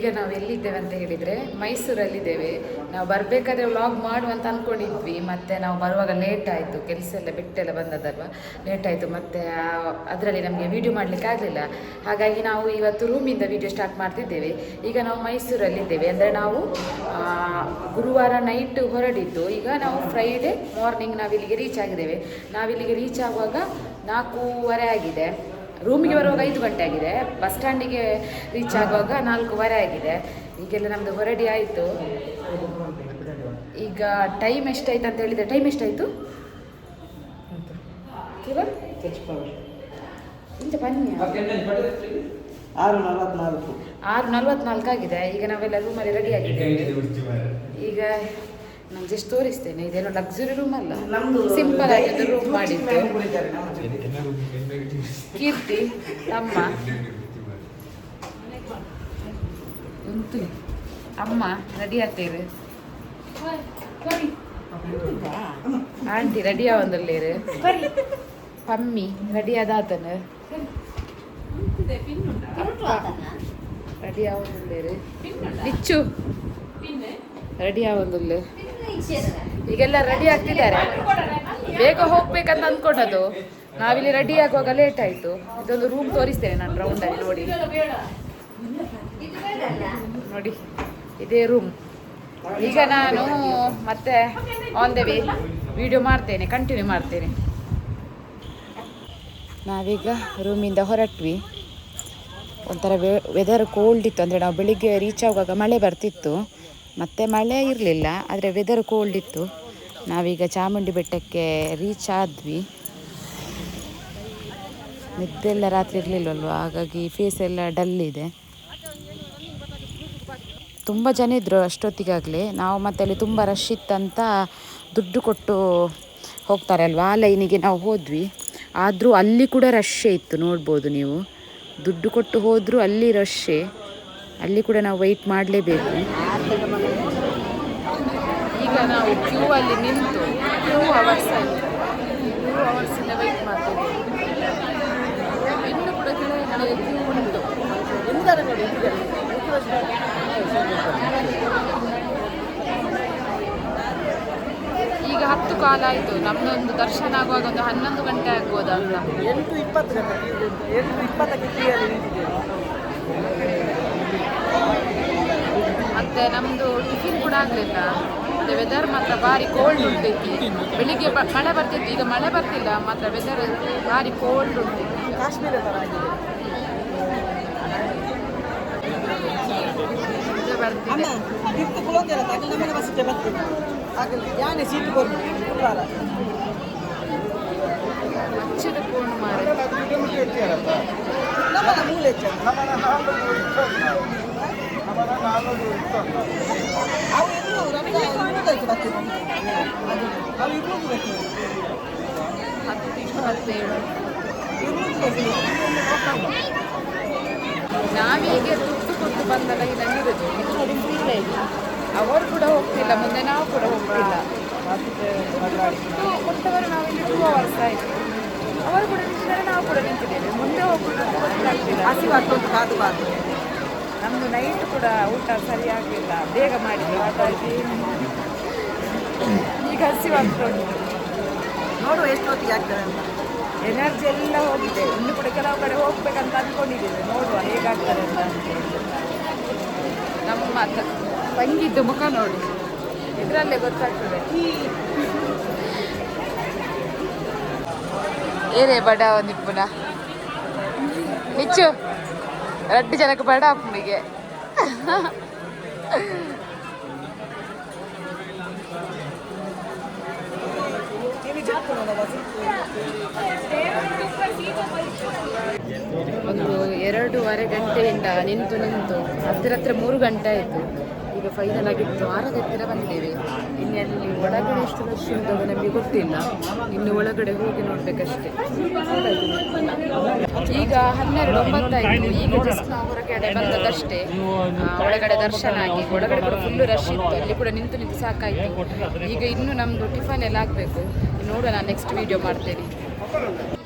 ಈಗ ನಾವು ಎಲ್ಲಿದ್ದೇವೆ ಅಂತ ಹೇಳಿದರೆ ಮೈಸೂರಲ್ಲಿದ್ದೇವೆ. ನಾವು ಬರಬೇಕಾದ್ರೆ ವ್ಲಾಗ್ ಮಾಡುವಂತ ಅಂದ್ಕೊಂಡಿದ್ವಿ, ಮತ್ತು ನಾವು ಬರುವಾಗ ಲೇಟ್ ಆಯಿತು, ಕೆಲಸ ಎಲ್ಲ ಬಿಟ್ಟೆಲ್ಲ ಬಂದದಲ್ವ, ಲೇಟ್ ಆಯಿತು. ಮತ್ತು ಅದರಲ್ಲಿ ನಮಗೆ ವೀಡಿಯೋ ಮಾಡಲಿಕ್ಕೆ ಆಗಲಿಲ್ಲ. ಹಾಗಾಗಿ ನಾವು ಇವತ್ತು ರೂಮಿಂದ ವೀಡಿಯೋ ಸ್ಟಾರ್ಟ್ ಮಾಡ್ತಿದ್ದೇವೆ. ಈಗ ನಾವು ಮೈಸೂರಲ್ಲಿದ್ದೇವೆ, ಅಂದರೆ ನಾವು ಗುರುವಾರ ನೈಟ್ ಹೊರಡಿದ್ದು, ಈಗ ನಾವು ಫ್ರೈಡೇ ಮಾರ್ನಿಂಗ್ ನಾವಿಲ್ಲಿಗೆ ರೀಚ್ ಆಗಿದ್ದೇವೆ. ನಾವಿಲ್ಲಿಗೆ ರೀಚ್ ಆಗುವಾಗ 4:30 ಆಗಿದೆ. ರೂಮಿಗೆ ಬರುವಾಗ 5 ಗಂಟೆ ಆಗಿದೆ. ಬಸ್ ಸ್ಟ್ಯಾಂಡಿಗೆ ರೀಚ್ ಆಗುವಾಗ 4:15 ಆಗಿದೆ. ಈಗೆಲ್ಲ ನಮ್ಮದು ಹೊರಡಿ ಆಯಿತು. ಈಗ ಟೈಮ್ ಎಷ್ಟಾಯ್ತು ಅಂತ ಹೇಳಿದರೆ, ಟೈಮ್ ಎಷ್ಟಾಯಿತು ಇಂತ ಬನ್ನಿ, 6:44 ಆಗಿದೆ. ಈಗ ನಾವೆಲ್ಲ ರೂಮಲ್ಲಿ ರೆಡಿ ಆಗಿದ್ದೇವೆ. ಈಗ ನಾನು ಜಸ್ಟ್ ತೋರಿಸ್ತೇನೆ, ಇದೇನೋ ಲಕ್ಸುರಿ ರೂಮ್ ಅಲ್ಲ, ಸಿಂಪಲ್ ಆಗಿದ್ದು ರೂಮ್ ಮಾಡಿದ್ದು. ಕೀರ್ತಿ ಅಮ್ಮ ಅಮ್ಮ ರೆಡಿ ಆಗ್ತೇವೆ. ಆಂಟಿ ರೆಡಿ ಆವಂದಲ್ಲೇರು, ಪಮ್ಮಿ ರೆಡಿ ಆದಾತನ ರೆಡಿ ಆವಂದಲ್ಲೇರು, ನಿಚ್ಚು ರೆಡಿ ಆವಂದಲ್ಲು. ಈಗೆಲ್ಲ ರೆಡಿ ಆಗ್ತಿದ್ದಾರೆ, ಬೇಗ ಹೋಗ್ಬೇಕಂತ ಅಂದ್ಕೊಂಡದ್ದು. ನಾವಿಲ್ಲಿ ರೆಡಿ ಆಗುವಾಗ ಲೇಟ್ ಆಯಿತು. ಇದೊಂದು ರೂಮ್ ತೋರಿಸ್ತೇನೆ ನಾನು ರೌಂಡಲ್ಲಿ, ನೋಡಿ ಇದೇ ರೂಮ್. ಈಗ ನಾನು ಮತ್ತೆ ಆನ್ ದ ವೇ ವಿಡಿಯೋ ಮಾಡ್ತೇನೆ, ಕಂಟಿನ್ಯೂ ಮಾಡ್ತೇನೆ. ನಾವೀಗ ರೂಮಿಂದ ಹೊರಟ್ವಿ. ಒಂಥರ ವೆದರ್ ಕೋಲ್ಡ್ ಇತ್ತು, ಅಂದರೆ ನಾವು ಬೆಳಿಗ್ಗೆ ರೀಚ್ ಆಗುವಾಗ ಮಳೆ ಬರ್ತಿತ್ತು, ಮತ್ತು ಮಳೆ ಇರಲಿಲ್ಲ, ಆದರೆ ವೆದರ್ ಕೋಲ್ಡ್ ಇತ್ತು. ನಾವೀಗ ಚಾಮುಂಡಿ ಬೆಟ್ಟಕ್ಕೆ ರೀಚ್ ಆದ್ವಿ. ನಿದ್ದೆಲ್ಲ ರಾತ್ರಿ ಇರಲಿಲ್ಲವಲ್ವ, ಹಾಗಾಗಿ ಫೇಸ್ ಎಲ್ಲ ಡಲ್ ಇದೆ. ತುಂಬ ಜನ ಇದ್ದರು ಅಷ್ಟೊತ್ತಿಗಾಗಲೇ. ನಾವು ಮತ್ತೆ ಅಲ್ಲಿ ತುಂಬ ರಶ್ ಇತ್ತಂತ ದುಡ್ಡು ಕೊಟ್ಟು ಹೋಗ್ತಾರೆ ಅಲ್ವಾ, ಆ ಲೈನಿಗೆ ನಾವು ಹೋದ್ವಿ. ಆದರೂ ಅಲ್ಲಿ ಕೂಡ ರಶ್ಶೇ ಇತ್ತು, ನೋಡ್ಬೋದು ನೀವು. ದುಡ್ಡು ಕೊಟ್ಟು ಹೋದರೂ ಅಲ್ಲಿ ರಶ್ಶೇ, ಅಲ್ಲಿ ಕೂಡ ನಾವು ವೆಯ್ಟ್ ಮಾಡಲೇಬೇಕು. ಈಗ ನಾವು ಕ್ಯೂ ಅಲ್ಲಿ ನಿಂತು 2 ಅವರ್ಸ್ ಆಯಿತು. 2 ಅವರ್ಸಿಂದ ವೆಯ್ಟ್ ಮಾಡ್ತಿದ್ದೀವಿ. ಇನ್ನು ಕೂಡ ಕೆಳಗೆ ಕ್ಯೂ ಉಂಟು. ಈಗ 10 ಕಾಲ ಆಯಿತು. ನಮ್ಮದೊಂದು ದರ್ಶನ ಆಗುವಾಗ ಒಂದು 11 ಗಂಟೆ ಆಗ್ಬೋದಲ್ಲ. 8:20ಕ್ಕೆ ಮತ್ತೆ ನಮ್ಮದು ಟಿಫಿನ್ ಕೂಡ ಆಗಲಿಲ್ಲ. ಮತ್ತು ವೆದರ್ ಮಾತ್ರ ಭಾರಿ ಕೋಲ್ಡ್ ಉಂಟಿತ್ತು. ಬೆಳಿಗ್ಗೆ ಮಳೆ ಬರ್ತಿತ್ತು, ಈಗ ಮಳೆ ಬರ್ತಿಲ್ಲ, ಮಾತ್ರ ವೆದರ್ ಭಾರಿ ಕೋಲ್ಡ್ ಉಂಟು. ಕಾಶ್ಮೀರ ಥರ ಆಗಿದೆ. ಬರ್ತಿದೆ ಹಚ್ಚಿದ ಫೋನ್ ಮಾಡಿ ನಾವೀಗ ದುಡ್ಡು ಕೊಟ್ಟು ಬಂದ ಲೈನಲ್ಲಿರೋದು. ಇದು ನೋಡಿ ಫ್ರೀ ಲೈನ್. ಅವರು ಕೂಡ ಹೋಗ್ತಿಲ್ಲ ಮುಂದೆ, ನಾವು ಕೂಡ ಹೋಗ್ತಿಲ್ಲ. ದುಡ್ಡು ಕೊಟ್ಟವರು ನಾವು ಇಲ್ಲಿ 2 ಅವರ್ಸ್ ಆಯಿತು. ಅವರು ಕೂಡ ನಿಂತಿದ್ದಾರೆ, ನಾವು ಕೂಡ ನಿಂತಿದ್ದೇವೆ. ಮುಂದೆ ಹೋಗ್ಬಿಟ್ಟು ಗೊತ್ತಾಗ್ತಿಲ್ಲ. ಹಸಿವಾಗ್ತದೆ ಕಾದು ಕಾದು. ನಮ್ಮದು ನೈಟ್ ಕೂಡ ಊಟ ಸರಿಯಾಗಲಿಲ್ಲ, ಬೇಗ ಮಾಡಿದ್ವಿ, ಹಾಗಾಗಿ ಈಗ ಹಸಿವಾಗ್ತದೆ. ನೋಡುವ ಎಷ್ಟೊತ್ತಿಗೆ ಆಗ್ತದೆ ಅಂತ. ಎನರ್ಜಿ ಎಲ್ಲ ಹೋಗಿದೆ. ಇನ್ನು ಕೂಡ ಕೆಲವು ಕಡೆ ಹೋಗ್ಬೇಕಂತ ಅಂದ್ಕೊಂಡಿದ್ದೇವೆ, ನೋಡುವ ಹೇಗಾಗ್ತದೆ ಅಂತ. ನಮ್ಮ ತಂಗಿದ್ದು ಮುಖ ನೋಡಿ, ಇದರಲ್ಲೇ ಗೊತ್ತಾಗ್ತದೆ. ಏನೇ ಬಡ ನಿಪ್ಪುನ ನಿಚ್ಚು 2 ಜನಕ್ಕೆ ಬಡ ಅಪ್ಪನಿಗೆ. ಒಂದು 2.5 ಗಂಟೆಯಿಂದ ನಿಂತು ಹತ್ತಿರ 3 ಗಂಟೆ ಆಯಿತು. ಈಗ ಫೈನಲ್ ಆಗಿತ್ತು 6 ಹತ್ತಿರ ಬಂದಿದ್ದೇವೆ. ಇನ್ನು ಅಲ್ಲಿ ಒಳಗಡೆ ಎಷ್ಟು ರಶ್ ಉಂಟು ನಮಗೆ ಗೊತ್ತಿಲ್ಲ, ಇನ್ನು ಒಳಗಡೆ ಹೋಗಿ ನೋಡ್ಬೇಕಷ್ಟೇ. ಈಗ 12:09 ಆಯಿತು. ಈಗ ಜಸ್ಟ್ ನಾವು ಹೊರಗಡೆ ಬಂದದಷ್ಟೇ. ಒಳಗಡೆ ದರ್ಶನ ಆಗಿ ಒಳಗಡೆ ಕೂಡ ಫುಲ್ಲು ರಶ್ ಇತ್ತು, ಅಲ್ಲಿ ಕೂಡ ನಿಂತು ಸಾಕಾಯಿತು. ಈಗ ಇನ್ನು ನಮ್ಮದು ಟಿಫನ್ ಎಲ್ಲ ಆಗಬೇಕು, ನೋಡೋಣ, ನಾನು ನೆಕ್ಸ್ಟ್ ವೀಡಿಯೋ ಮಾಡ್ತೇನೆ.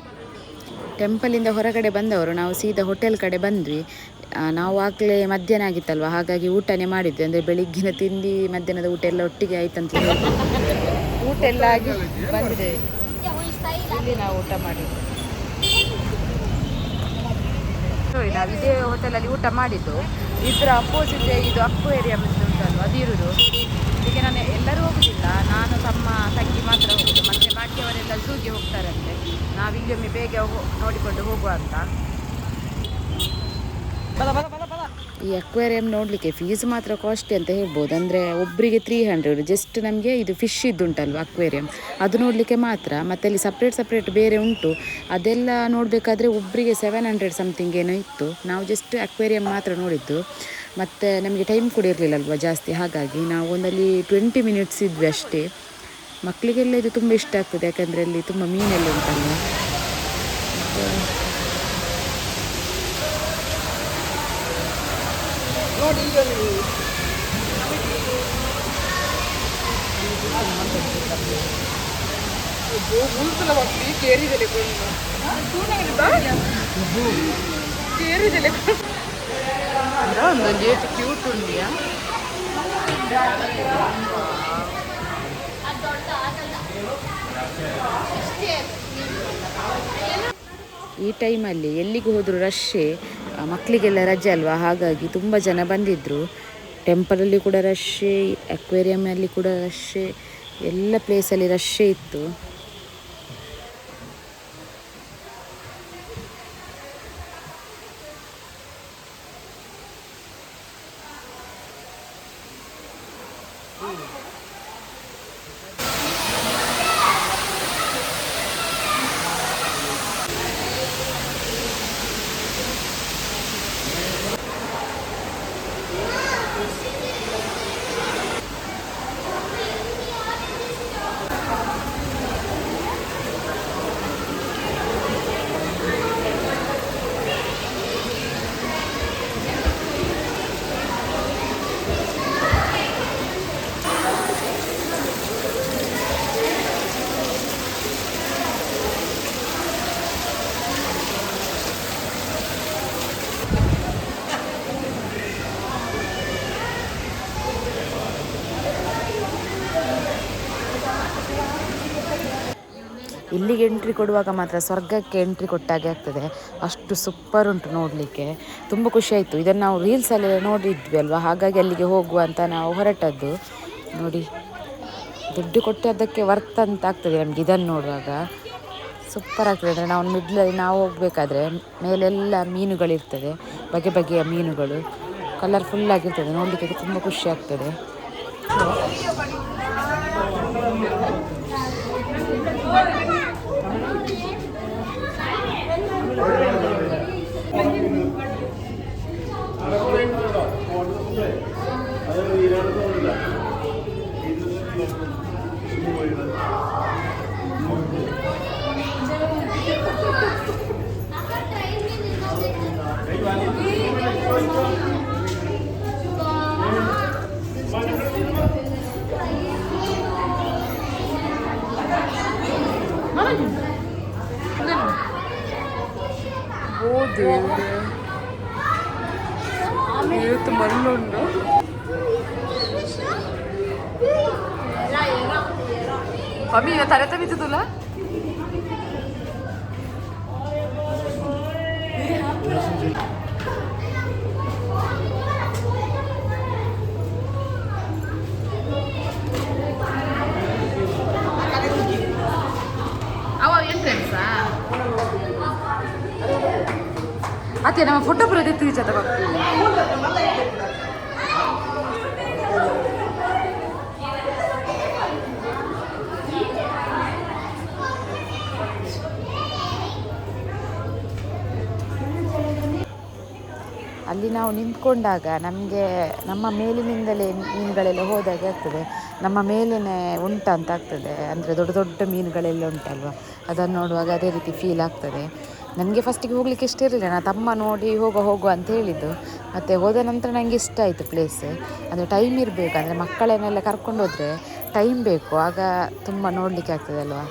ಟೆಂಪಲಿಂದ ಹೊರಗಡೆ ಬಂದವರು ನಾವು ಸೀದಾ ಹೋಟೆಲ್ ಕಡೆ ಬಂದ್ವಿ. ನಾವು ಆಗಲೇ ಮಧ್ಯಾಹ್ನ ಆಗಿತ್ತಲ್ವ, ಹಾಗಾಗಿ ಊಟನೇ ಮಾಡಿದ್ವಿ. ಅಂದರೆ ಬೆಳಿಗ್ಗಿನ ತಿಂಡಿ ಮಧ್ಯಾಹ್ನದ ಊಟ ಎಲ್ಲ ಒಟ್ಟಿಗೆ ಆಯ್ತಂತ ಹೇಳಿ ಊಟ ಎಲ್ಲ ಆಗಿ ಬಂದಿದ್ದೇವೆ. ಇಲ್ಲಿ ನಾವು ಊಟ ಮಾಡಿದ್ವಿ. ನಾವು ಇದೇ ಹೋಟೆಲಲ್ಲಿ ಊಟ ಮಾಡಿದ್ದು. ಇದರ ಅಪೋಸಿಟ್ ಇದು ಅಕ್ವೇರಿಯಂ ಉಂಟಲ್ವ, ಅದು ಇರುವುದು. ಇಲ್ಲಿಗೆ ನಾನು ಎಲ್ಲರೂ ಹೋಗುದಿಲ್ಲ, ನಾನು ತಮ್ಮ ತಂಗಿ ಮಾತ್ರ ಹೋಗುದು. ಮತ್ತೆ ಬಾಕಿಯವರೆಲ್ಲ ಝೂಗೆ ಹೋಗ್ತಾರಂತೆ. ನಾವಿಲ್ಲಿ ಒಮ್ಮೆ ಬೇಗ ನೋಡಿಕೊಂಡು ಹೋಗುವ ಅಂತ. ಈ ಅಕ್ವೇರಿಯಂ ನೋಡಲಿಕ್ಕೆ ಫೀಸ್ ಮಾತ್ರ ಕಾಸ್ಟ್ಲಿ ಅಂತ ಹೇಳ್ಬೋದು. ಅಂದರೆ ಒಬ್ಬರಿಗೆ 300, ಜಸ್ಟ್ ನಮಗೆ ಇದು ಫಿಶ್ ಇದ್ದುಂಟಲ್ವ ಅಕ್ವೇರಿಯಂ, ಅದು ನೋಡಲಿಕ್ಕೆ ಮಾತ್ರ. ಮತ್ತು ಅಲ್ಲಿ ಸಪ್ರೇಟ್ ಬೇರೆ ಉಂಟು, ಅದೆಲ್ಲ ನೋಡಬೇಕಾದ್ರೆ ಒಬ್ಬರಿಗೆ 700 ಸಮಥಿಂಗ್ ಏನೋ ಇತ್ತು. ನಾವು ಜಸ್ಟ್ ಅಕ್ವೇರಿಯಂ ಮಾತ್ರ ನೋಡಿದ್ದು. ಮತ್ತು ನಮಗೆ ಟೈಮ್ ಕೂಡ ಇರಲಿಲ್ಲಲ್ವ ಜಾಸ್ತಿ, ಹಾಗಾಗಿ ನಾವು ಒಂದಲ್ಲಿ 20 ಮಿನಿಟ್ಸ್ ಇದ್ವಿ ಅಷ್ಟೇ. ಮಕ್ಕಳಿಗೆಲ್ಲ ಇದು ತುಂಬ ಇಷ್ಟ ಆಗ್ತದೆ, ಯಾಕಂದರೆ ಅಲ್ಲಿ ತುಂಬ ಮೀನೆಲ್ಲ ಉಂಟಲ್ಲ. ನೋಡಿ ಒಂದು ಗೇಟ್ ಕ್ಯೂಟ್ ಉಂಡಿಯಾ. ಈ ಟೈಮಲ್ಲಿ ಎಲ್ಲಿಗೆ ಹೋದರೂ ರಶ್ಶೇ, ಮಕ್ಕಳಿಗೆಲ್ಲ ರಜೆ ಅಲ್ವಾ, ಹಾಗಾಗಿ ತುಂಬ ಜನ ಬಂದಿದ್ದರು. ಟೆಂಪಲಲ್ಲಿ ಕೂಡ ರಶ್ಶೇ, ಅಕ್ವೇರಿಯಮಲ್ಲಿ ಕೂಡ ರಶ್ಶೇ, ಎಲ್ಲ ಪ್ಲೇಸಲ್ಲಿ ರಶ್ಶೇ ಇತ್ತು. ಇಲ್ಲಿಗೆ ಎಂಟ್ರಿ ಕೊಡುವಾಗ ಮಾತ್ರ ಸ್ವರ್ಗಕ್ಕೆ ಎಂಟ್ರಿ ಕೊಟ್ಟಾಗೆ ಆಗ್ತದೆ, ಅಷ್ಟು ಸೂಪರ್ ಉಂಟು ನೋಡಲಿಕ್ಕೆ. ತುಂಬ ಖುಷಿಯಾಯಿತು. ಇದನ್ನು ನಾವು ರೀಲ್ಸಲ್ಲಿ ನೋಡಿದ್ವಿ ಅಲ್ವಾ, ಹಾಗಾಗಿ ಅಲ್ಲಿಗೆ ಹೋಗುವ ಅಂತ ನಾವು ಹೊರಟದ್ದು. ನೋಡಿ, ದುಡ್ಡು ಕೊಟ್ಟು ಅದಕ್ಕೆ ವರ್ತ್ ಅಂತ ಆಗ್ತದೆ ನಮಗೆ ಇದನ್ನು ನೋಡುವಾಗ. ಸೂಪರ್ ಆಗ್ತದೆ. ಅಂದರೆ ನಾವು ಮಿಡ್ಲಲ್ಲಿ ನಾವು ಹೋಗಬೇಕಾದ್ರೆ ಮೇಲೆಲ್ಲ ಮೀನುಗಳಿರ್ತದೆ, ಬಗೆಯ ಮೀನುಗಳು, ಕಲರ್ಫುಲ್ಲಾಗಿರ್ತದೆ ನೋಡಲಿಕ್ಕೆ, ತುಂಬ ಖುಷಿ ಆಗ್ತದೆ. ಇವತ್ತು ಮಣ್ಣುಂಡು. ಮಮ್ಮಿ ಇವತ್ತು ಅರೆತ ಬಿದ್ದುದಿಲ್ಲ. ಅವ ಎಂಟ್ರೆನ್ಸಾ ಅತ್ತೆ ನಮ್ಮ ಫೋಟೋ ಬರೋದೇ ತೀರ್ಚದ ಅಲ್ಲಿ ನಾವು ನಿಂತ್ಕೊಂಡಾಗ ನಮಗೆ ನಮ್ಮ ಮೇಲಿನಿಂದಲೇ ಮೀನುಗಳೆಲ್ಲ ಹೋದಾಗೆ ಆಗ್ತದೆ. ನಮ್ಮ ಮೇಲೇ ಉಂಟಂತ ಆಗ್ತದೆ. ಅಂದರೆ ದೊಡ್ಡ ದೊಡ್ಡ ಮೀನುಗಳೆಲ್ಲ ಉಂಟಲ್ವ, ಅದನ್ನು ನೋಡುವಾಗ ಅದೇ ರೀತಿ ಫೀಲ್ ಆಗ್ತದೆ. ನನಗೆ ಫಸ್ಟಿಗೆ ಹೋಗ್ಲಿಕ್ಕೆ ಇಷ್ಟ ಇರಲಿಲ್ಲ, ನಾನು ತಮ್ಮ ನೋಡಿ ಹೋಗುವ ಅಂತ ಹೇಳಿದ್ದು. ಮತ್ತು ಹೋದ ನಂತರ ನನಗೆ ಇಷ್ಟ ಆಯಿತು ಪ್ಲೇಸ್. ಅಂದರೆ ಟೈಮ್ ಇರಬೇಕು, ಅಂದರೆ ಮಕ್ಕಳನ್ನೆಲ್ಲ ಕರ್ಕೊಂಡು ಹೋದರೆ ಟೈಮ್ ಬೇಕು, ಆಗ ತುಂಬ ನೋಡಲಿಕ್ಕೆ ಆಗ್ತದೆ ಅಲ್ವಾ.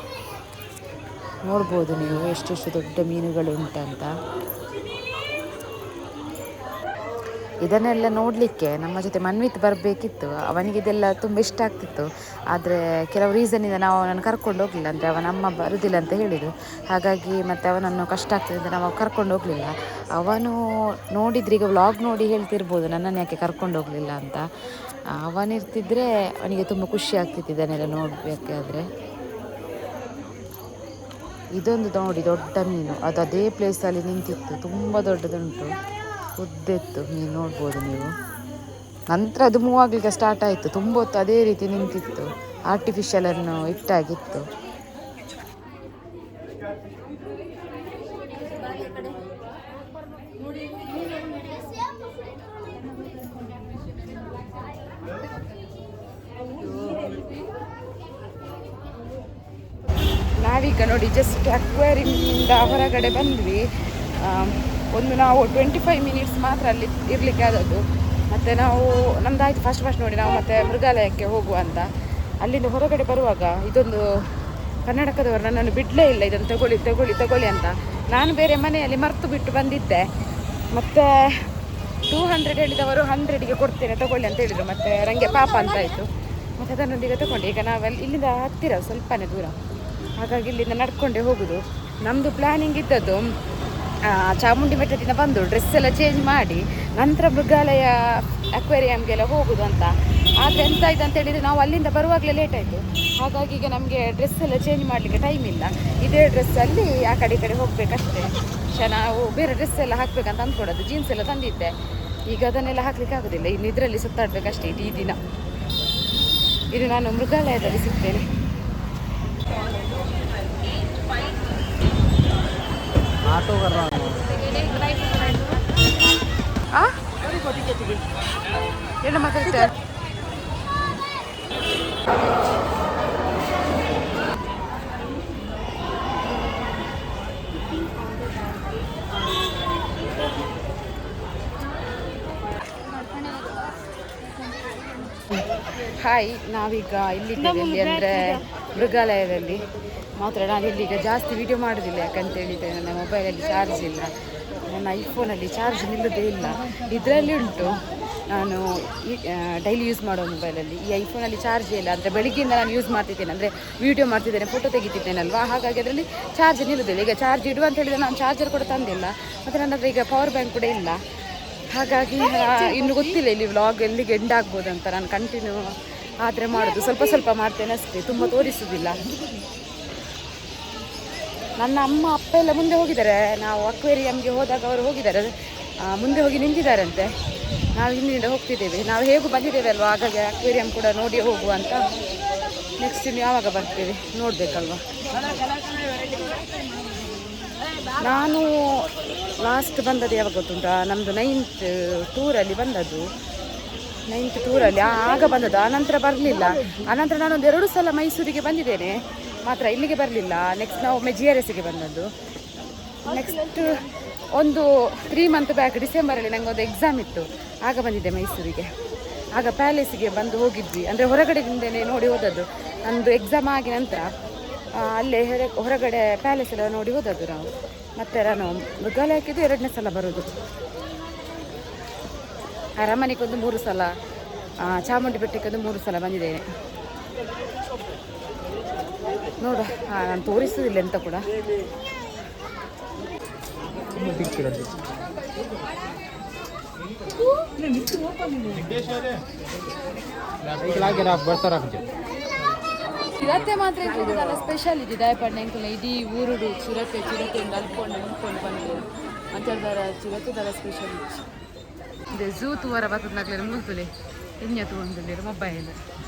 ನೋಡ್ಬೋದು ನೀವು ಎಷ್ಟೆಷ್ಟು ದೊಡ್ಡ ಮೀನುಗಳು ಉಂಟಂತ. ಇದನ್ನೆಲ್ಲ ನೋಡಲಿಕ್ಕೆ ನಮ್ಮ ಜೊತೆ ಮನ್ವಿತ್ ಬರಬೇಕಿತ್ತು. ಅವನಿಗೆ ಇದೆಲ್ಲ ತುಂಬ ಇಷ್ಟ ಆಗ್ತಿತ್ತು. ಆದರೆ ಕೆಲವು ರೀಸನ್ನಿಂದ ನಾವು ಅವನನ್ನು ಕರ್ಕೊಂಡು ಹೋಗಲಿಲ್ಲ. ಅಂದರೆ ಅವನ ಅಮ್ಮ ಬರುವುದಿಲ್ಲ ಅಂತ ಹೇಳಿದರು. ಹಾಗಾಗಿ ಮತ್ತು ಅವನನ್ನು ಕಷ್ಟ ಆಗ್ತದೆ ಅಂತ ನಾವು ಕರ್ಕೊಂಡು ಹೋಗಲಿಲ್ಲ. ಅವನು ನೋಡಿದ್ರೆ ಈಗ ವ್ಲಾಗ್ ನೋಡಿ ಹೇಳ್ತಿರ್ಬೋದು ನನ್ನನ್ನು ಯಾಕೆ ಕರ್ಕೊಂಡು ಹೋಗಲಿಲ್ಲ ಅಂತ. ಅವನಿರ್ತಿದ್ರೆ ಅವನಿಗೆ ತುಂಬ ಖುಷಿ ಆಗ್ತಿತ್ತು ಇದನ್ನೆಲ್ಲ ನೋಡಬೇಕಾದ್ರೆ. ಇದೊಂದು ನೋಡಿ ದೊಡ್ಡ ಮೀನು, ಅದು ಅದೇ ಪ್ಲೇಸಲ್ಲಿ ನಿಂತಿತ್ತು. ತುಂಬ ದೊಡ್ಡದುಂಟು, ಉದ್ದಿತ್ತು ಮೀನು, ನೋಡ್ಬೋದು ನೀವು. ನಂತರ ಅದು ಮೂವ್ ಆಗಲಿಕ್ಕೆ ಸ್ಟಾರ್ಟ್ ಆಯಿತು. ತುಂಬ ಹೊತ್ತು ಅದೇ ರೀತಿ ನಿಂತಿತ್ತು, ಆರ್ಟಿಫಿಷಿಯಲನ್ನು ಇಟ್ಟಾಗಿತ್ತು. ನಾವೀಗ ನೋಡಿ ಜಸ್ಟ್ ಅಕ್ವೇರಿಯಂನಿಂದ ಹೊರಗಡೆ ಬಂದ್ವಿ. ನಾವು 25 ಮಿನಿಟ್ಸ್ ಮಾತ್ರ ಅಲ್ಲಿ ಇರಲಿಕ್ಕೆ ಆದದ್ದು. ಮತ್ತು ನಾವು ನಮ್ಮದಾಯಿತು ಫಸ್ಟ್ ನೋಡಿ ನಾವು ಮತ್ತೆ ಮೃಗಾಲಯಕ್ಕೆ ಹೋಗುವ ಅಂತ. ಅಲ್ಲಿಂದ ಹೊರಗಡೆ ಬರುವಾಗ ಇದೊಂದು ಕರ್ನಾಟಕದವರು ನನ್ನನ್ನು ಬಿಡಲೇ ಇಲ್ಲ, ಇದನ್ನು ತಗೊಳ್ಳಿ ಅಂತ. ನಾನು ಬೇರೆ ಮನೆಯಲ್ಲಿ ಮರೆತು ಬಿಟ್ಟು ಬಂದಿದ್ದೆ. ಮತ್ತು 200 ಹೇಳಿದವರು 100ಗೆ ಕೊಡ್ತೇನೆ ತಗೊಳ್ಳಿ ಅಂತ ಹೇಳಿದರು. ಮತ್ತು ನನಗೆ ಪಾಪ ಅಂತ ಆಯಿತು. ಮತ್ತು ಅದನ್ನೊಂದಿಗೆ ತಗೊಂಡು ಈಗ ನಾವೆಲ್ಲ ಇಲ್ಲಿಂದ ಹತ್ತಿರ ಸ್ವಲ್ಪನೇ ದೂರ, ಹಾಗಾಗಿ ಇಲ್ಲಿಂದ ನಡ್ಕೊಂಡೇ ಹೋಗೋದು. ನಮ್ಮದು ಪ್ಲ್ಯಾನಿಂಗ್ ಇದ್ದದ್ದು ಚಾಮುಂಡಿ ಬೆಟ್ಟದಿಂದ ಬಂದು ಡ್ರೆಸ್ ಎಲ್ಲ ಚೇಂಜ್ ಮಾಡಿ ನಂತರ ಮೃಗಾಲಯ ಅಕ್ವೇರಿಯಮ್ಗೆಲ್ಲ ಹೋಗೋದು ಅಂತ. ಆದರೆ ಎಂತ ಆಯ್ತು ಅಂತ ಹೇಳಿದರೆ ನಾವು ಅಲ್ಲಿಂದ ಬರುವಾಗಲೇ ಲೇಟ್ ಆಯಿತು. ಹಾಗಾಗಿ ಈಗ ನಮಗೆ ಡ್ರೆಸ್ ಎಲ್ಲ ಚೇಂಜ್ ಮಾಡಲಿಕ್ಕೆ ಟೈಮ್ ಇಲ್ಲ. ಇದೇ ಡ್ರೆಸ್ಸಲ್ಲಿ ಆ ಕಡೆ ಈ ಕಡೆ ಹೋಗಬೇಕಷ್ಟೇ. ನಾವು ಬೇರೆ ಡ್ರೆಸ್ ಎಲ್ಲ ಹಾಕಬೇಕಂತ ಅಂದ್ಕೊಡೋದು. ಜೀನ್ಸ್ ಎಲ್ಲ ತಂದಿದ್ದೆ, ಈಗ ಅದನ್ನೆಲ್ಲ ಹಾಕ್ಲಿಕ್ಕೆ ಆಗೋದಿಲ್ಲ. ಇನ್ನು ಇದರಲ್ಲಿ ಸುತ್ತಾಡಬೇಕಷ್ಟೇ ಈ ದಿನ. ಇದು ನಾನು ಮೃಗಾಲಯದಲ್ಲಿ ಸಿಗ್ತೇನೆ. ಏನು ಮಾತಾಡ್ತೆ? ಹಾಯ್, ನಾವೀಗ ಇಲ್ಲಿದ್ದೇವೆ. ಎಲ್ಲಿ ಅಂದರೆ ಮೃಗಾಲಯದಲ್ಲಿ. ಮಾತ್ರ ನಾನು ಇಲ್ಲಿಗ ಜಾಸ್ತಿ ವಿಡಿಯೋ ಮಾಡೋದಿಲ್ಲ, ಯಾಕಂತೇಳಿದರೆ ನನ್ನ ಮೊಬೈಲಲ್ಲಿ ಚಾರ್ಜ್ ಇಲ್ಲ. ನನ್ನ ಐಫೋನಲ್ಲಿ ಚಾರ್ಜ್ ನಿಲ್ಲೋದೇ ಇಲ್ಲ. ಇದರಲ್ಲಿ ಉಂಟು, ನಾನು ಡೈಲಿ ಯೂಸ್ ಮಾಡೋ ಮೊಬೈಲಲ್ಲಿ. ಈ ಐಫೋನಲ್ಲಿ ಚಾರ್ಜ್ ಇಲ್ಲ. ಅಂದರೆ ಬೆಳಿಗ್ಗೆಯಿಂದ ನಾನು ಯೂಸ್ ಮಾಡ್ತಿದ್ದೇನೆ, ಅಂದರೆ ವೀಡಿಯೋ ಮಾಡ್ತಿದ್ದೇನೆ, ಫೋಟೋ ತೆಗಿತಿದ್ದೇನಲ್ವಾ, ಹಾಗಾಗಿ ಅದರಲ್ಲಿ ಚಾರ್ಜ್ ನಿಲ್ಲೋದಿಲ್ಲ. ಈಗ ಚಾರ್ಜ್ ಇಡುವ ಅಂತ ಹೇಳಿದರೆ ನಾನು ಚಾರ್ಜರ್ ಕೂಡ ತಂದಿಲ್ಲ. ಮತ್ತು ನನ್ನ ಹತ್ರ ಈಗ ಪವರ್ ಬ್ಯಾಂಕ್ ಕೂಡ ಇಲ್ಲ. ಹಾಗಾಗಿ ಇನ್ನು ಗೊತ್ತಿಲ್ಲ ಇಲ್ಲಿ ವ್ಲಾಗ್ ಎಲ್ಲಿಗೆ ಎಂಡ್ ಆಗ್ಬೋದು ಅಂತ. ನಾನು ಕಂಟಿನ್ಯೂ ಆದರೆ ಮಾಡೋದು, ಸ್ವಲ್ಪ ಮಾಡ್ತೇನೆ ಅಷ್ಟೇ, ತುಂಬ ತೋರಿಸೋದಿಲ್ಲ. ನನ್ನ ಅಮ್ಮ ಅಪ್ಪ ಎಲ್ಲ ಮುಂದೆ ಹೋಗಿದ್ದಾರೆ. ನಾವು ಅಕ್ವೇರಿಯಮ್ಗೆ ಹೋದಾಗ ಅವರು ಹೋಗಿದ್ದಾರೆ, ಮುಂದೆ ಹೋಗಿ ನಿಂತಿದ್ದಾರಂತೆ. ನಾವು ಹಿಂದಿನಿಂದ ಹೋಗ್ತಿದ್ದೇವೆ. ನಾವು ಹೇಗೂ ಬಂದಿದ್ದೇವೆ ಅಲ್ವಾ, ಹಾಗಾಗಿ ಅಕ್ವೇರಿಯಮ್ ಕೂಡ ನೋಡಿ ಹೋಗುವ ಅಂತ. ನೆಕ್ಸ್ಟ್ ಇನ್ನು ಯಾವಾಗ ಬರ್ತೇವೆ ನೋಡಬೇಕಲ್ವ. ನಾನು ಲಾಸ್ಟ್ ಬಂದದ್ದು ಯಾವಾಗ ಗೊತ್ತುಂಟಾ, ನಮ್ಮದು 9th ಟೂರಲ್ಲಿ ಬಂದದ್ದು. 9th ಟೂರಲ್ಲಿ ಆಗ ಬಂದದ್ದು. ಆನಂತರ ಬರಲಿಲ್ಲ. ಆನಂತರ ನಾನೊಂದು 2 ಸಲ ಮೈಸೂರಿಗೆ ಬಂದಿದ್ದೇನೆ, ಮಾತ್ರ ಇಲ್ಲಿಗೆ ಬರಲಿಲ್ಲ. ನೆಕ್ಸ್ಟ್ ನಾವು GRSಗೆ ಬಂದದ್ದು. ನೆಕ್ಸ್ಟ್ ಒಂದು 3 ಮಂತ್ ಬ್ಯಾಕ್ ಡಿಸೆಂಬರಲ್ಲಿ ನನಗೆ ಒಂದು ಎಕ್ಸಾಮ್ ಇತ್ತು, ಆಗ ಬಂದಿದ್ದೆ ಮೈಸೂರಿಗೆ. ಆಗ ಪ್ಯಾಲೇಸಿಗೆ ಬಂದು ಹೋಗಿದ್ವಿ, ಅಂದರೆ ಹೊರಗಡೆಯಿಂದಲೇ ನೋಡಿ ಹೋದದ್ದು. ನಮ್ಮದು ಎಕ್ಸಾಮ್ ಆಗಿ ನಂತರ ಅಲ್ಲೇ ಹೊರಗಡೆ ಪ್ಯಾಲೇಸ್ ಎಲ್ಲ ನೋಡಿ ಹೋದದ್ದು ನಾವು. ಮತ್ತು ನಾನು ಮೃಗಾಲಯಕ್ಕಿದ್ದು 2ನೇ ಸಲ ಬರೋದು. ಅರಮನೆಗೊಂದು 3 ಸಲ, ಚಾಮುಂಡಿ ಬೆಟ್ಟಕ್ಕೊಂದು 3 ಸಲ ಬಂದಿದ್ದೇನೆ. ನೋಡು, ನಾನು ತೋರಿಸೋದಿಲ್ಲ ಎಂತ ಕೂಡ. ಚಿರತೆ ಮಾತ್ರ ಇದ್ದಲ್ಲ ಸ್ಪೆಷಲ್ ಇದೆ ದಯಪಡ್ನೆ ಅಂಕಲ್. ಇಡೀ ಊರು ಚಿರತೆ ಅಲ್ಕೊಂಡು ಬಂದು ಅಂತ ಹೇಳ್ತಾರೆ. ಚಿರತೆದಲ್ಲ ಸ್ಪೆಷಲ್ ಇದೆ. ಝೂ ತೂವರ ಬರ್ತದಾಗ್ಲಿ ಮುಲ್ತುಲೆ ಇನ್ಯ ತಗೊಂಡು ಮೊಬೈಲ್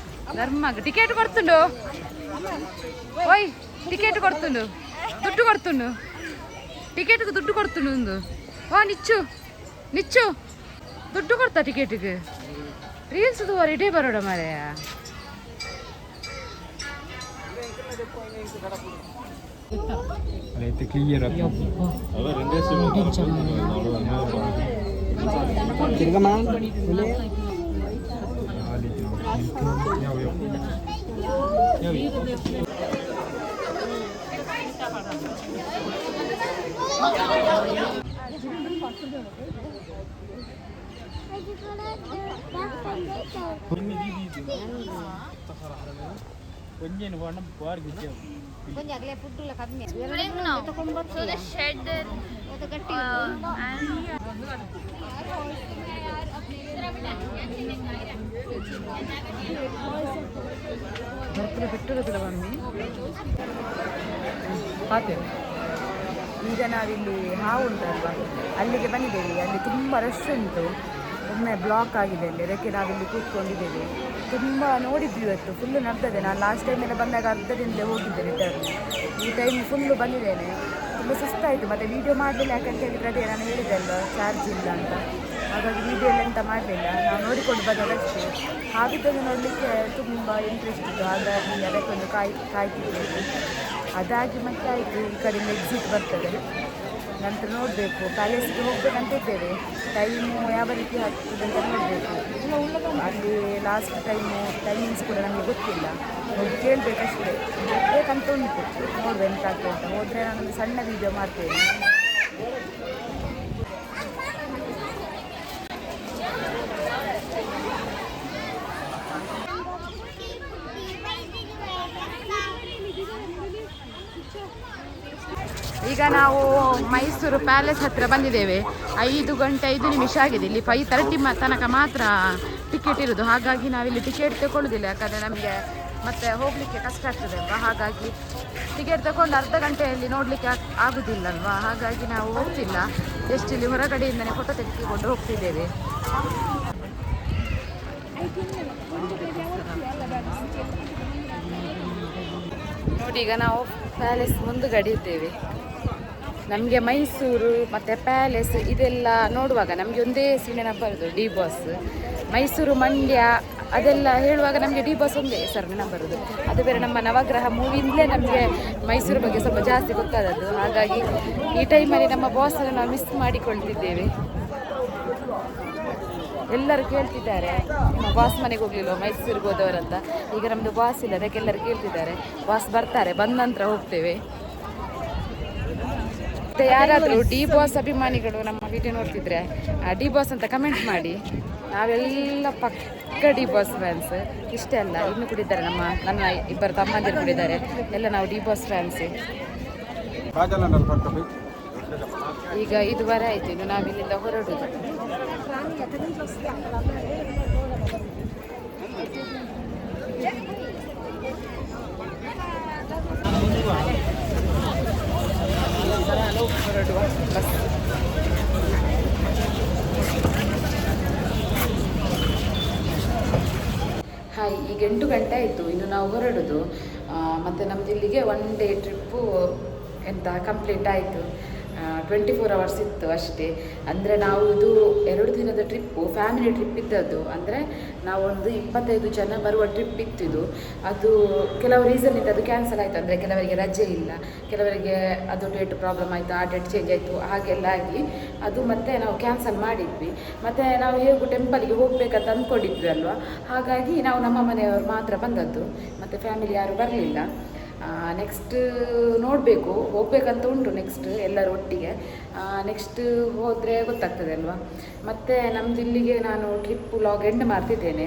ಧರ್ಮಾಗ ಟಿಕೆಟ್ ಕೊಡ್ತುಂಡು. ಓಯ್ ಟಿಕೆಟ್ ಕೊಡ್ತುಂಡು, ದುಡ್ಡು ಕೊಡ್ತುಂಡು, ಟಿಕೆಟ್ಗೆ ದುಡ್ಡು ಕೊಡ್ತುಂಡು ಒಂದು. ಓ ನಿಚ್ಚು ದುಡ್ಡು ಕೊಡ್ತಾ ಟಿಕೆಟ್ಗೆ. ರೀಲ್ಸ್ ತೂವರ ಇಡೇ ಬರೋಡ ಮಾರೆಯ. ಕ್ಲಿಯರ್ கொஞ்சம் வேணும் பார் கிச்சம் கொஞ்சம் ಅಗಲೇ ಫುಡ್ ಎಲ್ಲ ಕಮ್ಮಿ So the shed ಅದು ಗಟ್ಟಿ ಬರ್ತಾರೆ ಬಿಟ್ಟಿರೋದಿಲ್ಲ ಮಮ್ಮಿ ಹಾಕ್ತೇವೆ. ಈಗ ನಾವಿಲ್ಲಿ ಹಾವು ಉಂಟಲ್ವ ಅಲ್ಲಿಗೆ ಬಂದಿದ್ದೇವೆ. ಅಲ್ಲಿ ತುಂಬ ರಶ್ ಉಂಟು, ಒಮ್ಮೆ ಬ್ಲಾಕ್ ಆಗಿದೆ ಅಲ್ಲಿ, ಅದಕ್ಕೆ ನಾವಿಲ್ಲಿ ಕೂತ್ಕೊಂಡಿದ್ದೇವೆ. ತುಂಬ ನೋಡಿದ್ವಿ ಇವತ್ತು, ಫುಲ್ಲು ನಡ್ದದೆ. ನಾನು ಲಾಸ್ಟ್ ಟೈಮೆಲ್ಲ ಬಂದಾಗ ಅರ್ಧದಿಂದಲೇ ಹೋಗಿದ್ದೆ ರಿಟರ್ನ್. ಈ ಟೈಮ್ ಫುಲ್ಲು ಬಂದಿದ್ದೇನೆ, ತುಂಬ ಸುಸ್ತಾಯಿತು. ಮತ್ತು ವೀಡಿಯೋ ಮಾಡಲಿಲ್ಲ, ಯಾಕಂತ ಹೇಳಿದರೆ ಅದೇ ನಾನು ಹೇಳಿದೆ ಅಲ್ವ ಚಾರ್ಜ್ ಇಲ್ಲ ಅಂತ, ಹಾಗಾಗಿ ವೀಡಿಯೋ ಎಲ್ಲ ಎಂತ ಮಾಡಲಿಲ್ಲ. ನಾವು ನೋಡಿಕೊಂಡು ಬಂದದಷ್ಟೇ. ಹಾಗಿದ್ದನ್ನು ನೋಡಲಿಕ್ಕೆ ತುಂಬ ಇಂಟ್ರೆಸ್ಟ್ ಇತ್ತು, ಹಾಗಾಗಿ ಅದಕ್ಕೊಂದು ಕಾಯ್ತಿದ್ದೇವೆ. ಅದಾಗಿ ಮತ್ತೆ ಆಯಿತು, ಈ ಕಡೆಯಿಂದ ಎಕ್ಸಿಟ್ ಬರ್ತದೆ, ನಂತರ ನೋಡಬೇಕು. ಪ್ಯಾಲೇಸ್ಗೆ ಹೋಗ್ಬೇಕಂತ ಇದ್ದೇವೆ, ಟೈಮು ಯಾವ ರೀತಿ ಆಗ್ತದೆ ಅಂತ ನೋಡಬೇಕು. ಅಲ್ಲಿ ಲಾಸ್ಟ್ ಟೈಮಿಂಗ್ಸ್ ಕೂಡ ನಮಗೆ ಗೊತ್ತಿಲ್ಲ, ಹೋಗಿ ಕೇಳಬೇಕಷ್ಟೇ. ಹೋಗ್ಬೇಕಂತ ಉಂಟು, ನೋಡುವ ಎಂತ ಆಗ್ತದೆ ಅಂತ. ಹೋದರೆ ನಾನೊಂದು ಸಣ್ಣ ವೀಡಿಯೋ ಮಾಡ್ತೇನೆ. ಈಗ ನಾವು ಮೈಸೂರು ಪ್ಯಾಲೇಸ್ ಹತ್ತಿರ ಬಂದಿದ್ದೇವೆ. 5 ಗಂಟೆ 5 ನಿಮಿಷ ಆಗಿದೆ. ಇಲ್ಲಿ 5:30 ತನಕ ಮಾತ್ರ ಟಿಕೆಟ್ ಇರೋದು, ಹಾಗಾಗಿ ನಾವಿಲ್ಲಿ ಟಿಕೆಟ್ ತಗೊಳ್ಳೋದಿಲ್ಲ. ಯಾಕಂದರೆ ನಮಗೆ ಮತ್ತೆ ಹೋಗಲಿಕ್ಕೆ ಕಷ್ಟ ಆಗ್ತದೆ ಅಲ್ವಾ, ಹಾಗಾಗಿ ಟಿಕೆಟ್ ತಗೊಂಡು ಅರ್ಧ ಗಂಟೆಯಲ್ಲಿ ನೋಡಲಿಕ್ಕೆ ಆಗೋದಿಲ್ಲಲ್ವಾ, ಹಾಗಾಗಿ ನಾವು ಹೋಗ್ತಿಲ್ಲ. ಜಸ್ಟ್ ಇಲ್ಲಿ ಹೊರಗಡೆಯಿಂದನೇ ಫೋಟೋ ತೆಗೆದುಕೊಂಡು ಹೋಗ್ತಿದ್ದೇವೆ. ನೋಡಿ, ಈಗ ನಾವು ಪ್ಯಾಲೇಸ್ ಮುಂದುಗಡೆ ಇದ್ದೇವೆ. ನಮಗೆ ಮೈಸೂರು ಮತ್ತು ಪ್ಯಾಲೇಸ್ ಇದೆಲ್ಲ ನೋಡುವಾಗ ನಮಗೆ ಒಂದೇ ಸೀನ್ ಬರೋದು, ಡಿ ಬಾಸ್. ಮೈಸೂರು, ಮಂಡ್ಯ ಅದೆಲ್ಲ ಹೇಳುವಾಗ ನಮಗೆ ಡಿ ಬಾಸ್ ಒಂದೇ ಹೆಸರು ಬರೋದು. ಅದು ಬೇರೆ ನಮ್ಮ ನವಗ್ರಹ ಮೂವಿಯಿಂದಲೇ ನಮಗೆ ಮೈಸೂರು ಬಗ್ಗೆ ಸ್ವಲ್ಪ ಜಾಸ್ತಿ ಗೊತ್ತಾದದ್ದು. ಹಾಗಾಗಿ ಈ ಟೈಮಲ್ಲಿ ನಮ್ಮ ಬಾಸನ್ನು ನಾವು ಮಿಸ್ ಮಾಡಿಕೊಳ್ತಿದ್ದೇವೆ. ಎಲ್ಲರೂ ಕೇಳ್ತಿದ್ದಾರೆ, ನಮ್ಮ ಬಾಸ್ ಮನೆಗೆ ಹೋಗಲಿಲ್ಲ, ಮೈಸೂರಿಗೆ ಹೋದವರಂತ. ಈಗ ನಮ್ಮದು ಬಾಸ್ ಇಲ್ಲ, ಅದಕ್ಕೆ ಎಲ್ಲರೂ ಕೇಳ್ತಿದ್ದಾರೆ. ಬಾಸ್ ಬರ್ತಾರೆ, ಬಂದ ನಂತರ ಹೋಗ್ತೇವೆ. ಮತ್ತು ಯಾರಾದರೂ ಡಿ ಬಾಸ್ ಅಭಿಮಾನಿಗಳು ನಮ್ಮ ವಿಡಿಯೋ ನೋಡ್ತಿದ್ರೆ ಡಿ ಬಾಸ್ ಅಂತ ಕಮೆಂಟ್ ಮಾಡಿ. ನಾವೆಲ್ಲ ಪಕ್ಕ ಡಿ ಬಾಸ್ ಫ್ಯಾನ್ಸ್. ಇಷ್ಟೇ ಅಲ್ಲ, ಇನ್ನೂ ಕೂಡ ಇದ್ದಾರೆ, ನನ್ನ 2 ತಮ್ಮಂದಿರು ಕೂಡ ಇದ್ದಾರೆ. ಎಲ್ಲ ನಾವು ಡಿ ಬಾಸ್ ಫ್ಯಾನ್ಸೇ. ಈಗ 5 ಆಯಿತು, ಇನ್ನು ನಾವಿಲ್ಲಿಂದ ಹೊರಡುದು. ಹೊರಡುವ ಬಸ್. ಹಾಯ್, ಈಗ 8 ಗಂಟೆ ಆಯಿತು, ಇನ್ನು ನಾವು ಹೊರಡುದು. ಮತ್ತು ನಮ್ಮದು ಇಲ್ಲಿಗೆ 1 ಡೇ ಟ್ರಿಪ್ಪು ಕಂಪ್ಲೀಟ್ ಆಯಿತು. 24 hours ಇತ್ತು ಅಷ್ಟೇ. ಅಂದರೆ ನಾವು ಇದು 2 ದಿನದ ಟ್ರಿಪ್ಪು, ಫ್ಯಾಮಿಲಿ ಟ್ರಿಪ್ ಇದ್ದದ್ದು. ಅಂದರೆ ನಾವೊಂದು 25 ಜನ ಬರುವ ಟ್ರಿಪ್ ಇತ್ತು ಇದು. ಅದು ಕೆಲವು ರೀಸನ್ನಿಂದ ಅದು ಕ್ಯಾನ್ಸಲ್ ಆಯಿತು. ಅಂದರೆ ಕೆಲವರಿಗೆ ರಜೆ ಇಲ್ಲ, ಕೆಲವರಿಗೆ ಅದು ಡೇಟ್ ಪ್ರಾಬ್ಲಮ್ ಆಯಿತು, ಆ ಡೇಟ್ ಚೇಂಜ್ ಆಯಿತು, ಹಾಗೆಲ್ಲ ಆಗಿ ಅದು ಮತ್ತೆ ನಾವು ಕ್ಯಾನ್ಸಲ್ ಮಾಡಿದ್ವಿ. ಮತ್ತು ನಾವು ಹೇಗೂ ಟೆಂಪಲ್ಗೆ ಹೋಗಬೇಕಂತ ಅಂದ್ಕೊಂಡಿದ್ವಿ ಅಲ್ವಾ, ಹಾಗಾಗಿ ನಾವು ನಮ್ಮ ಮನೆಯವರು ಮಾತ್ರ ಬಂದದ್ದು, ಮತ್ತು ಫ್ಯಾಮಿಲಿ ಯಾರೂ ಬರಲಿಲ್ಲ. ನೆಕ್ಸ್ಟ್ ನೋಡಬೇಕು, ಹೋಗಬೇಕಂತ ಉಂಟು ನೆಕ್ಸ್ಟ್ ಎಲ್ಲರೂ ಒಟ್ಟಿಗೆ. ನೆಕ್ಸ್ಟ್ ಹೋದರೆ ಗೊತ್ತಾಗ್ತದೆ ಅಲ್ವಾ. ಮತ್ತು ನಮ್ಮದು ಇಲ್ಲಿಗೆ ನಾನು ಟ್ರಿಪ್ ವ್ಲಾಗ್ ಎಂಡ್ ಮಾಡ್ತಿದ್ದೇನೆ.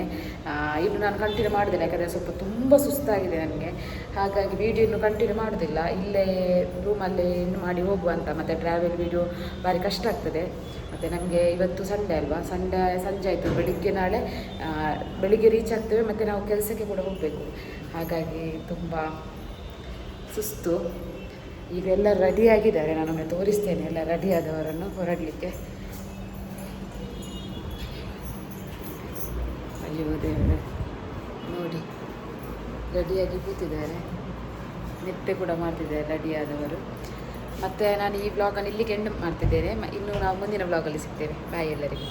ಇನ್ನು ನಾನು ಕಂಟಿನ್ಯೂ ಮಾಡೋದಿಲ್ಲ, ಯಾಕಂದರೆ ಸ್ವಲ್ಪ ತುಂಬ ಸುಸ್ತಾಗಿದೆ ನನಗೆ, ಹಾಗಾಗಿ ವೀಡಿಯೋ ಇನ್ನೂ ಕಂಟಿನ್ಯೂ ಮಾಡೋದಿಲ್ಲ. ಇಲ್ಲೇ ರೂಮಲ್ಲೇ ಇನ್ನು ಮಾಡಿ ಹೋಗುವ ಅಂತ. ಮತ್ತು ಟ್ರಾವೆಲ್ ವೀಡಿಯೋ ಭಾರಿ ಕಷ್ಟ ಆಗ್ತದೆ. ಮತ್ತು ನಮಗೆ ಇವತ್ತು ಸಂಡೇ ಅಲ್ವಾ, ಸಂಡೇ ಸಂಜೆ ಆಯಿತು, ಬೆಳಿಗ್ಗೆ ರೀಚ್ ಆಗ್ತೇವೆ. ಮತ್ತು ನಾವು ಕೆಲಸಕ್ಕೆ ಕೂಡ ಹೋಗಬೇಕು, ಹಾಗಾಗಿ ತುಂಬ ಸುಸ್ತು. ಈಗ ಎಲ್ಲ ರೆಡಿಯಾಗಿದ್ದಾರೆ, ನಾನೊಮ್ಮೆ ತೋರಿಸ್ತೇನೆ ಎಲ್ಲ ರೆಡಿಯಾದವರನ್ನು ಹೊರಡಲಿಕ್ಕೆ. ಅಯ್ಯೋ ದೇವರೇ, ನೋಡಿ ರೆಡಿಯಾಗಿ ಕೂತಿದ್ದಾರೆ, ನಿದ್ದೆ ಕೂಡ ಮಾಡ್ತಿದ್ದಾರೆ ರೆಡಿಯಾದವರು. ಮತ್ತು ನಾನು ಈ ವ್ಲಾಗನ್ನು ಇಲ್ಲಿಗೆ ಎಂಡ್ ಮಾಡ್ತಿದ್ದೇನೆ. ಇನ್ನು ನಾವು ಮುಂದಿನ ವ್ಲಾಗಲ್ಲಿ ಸಿಗ್ತೇವೆ. ಬಾಯ್ ಎಲ್ಲರಿಗೆ.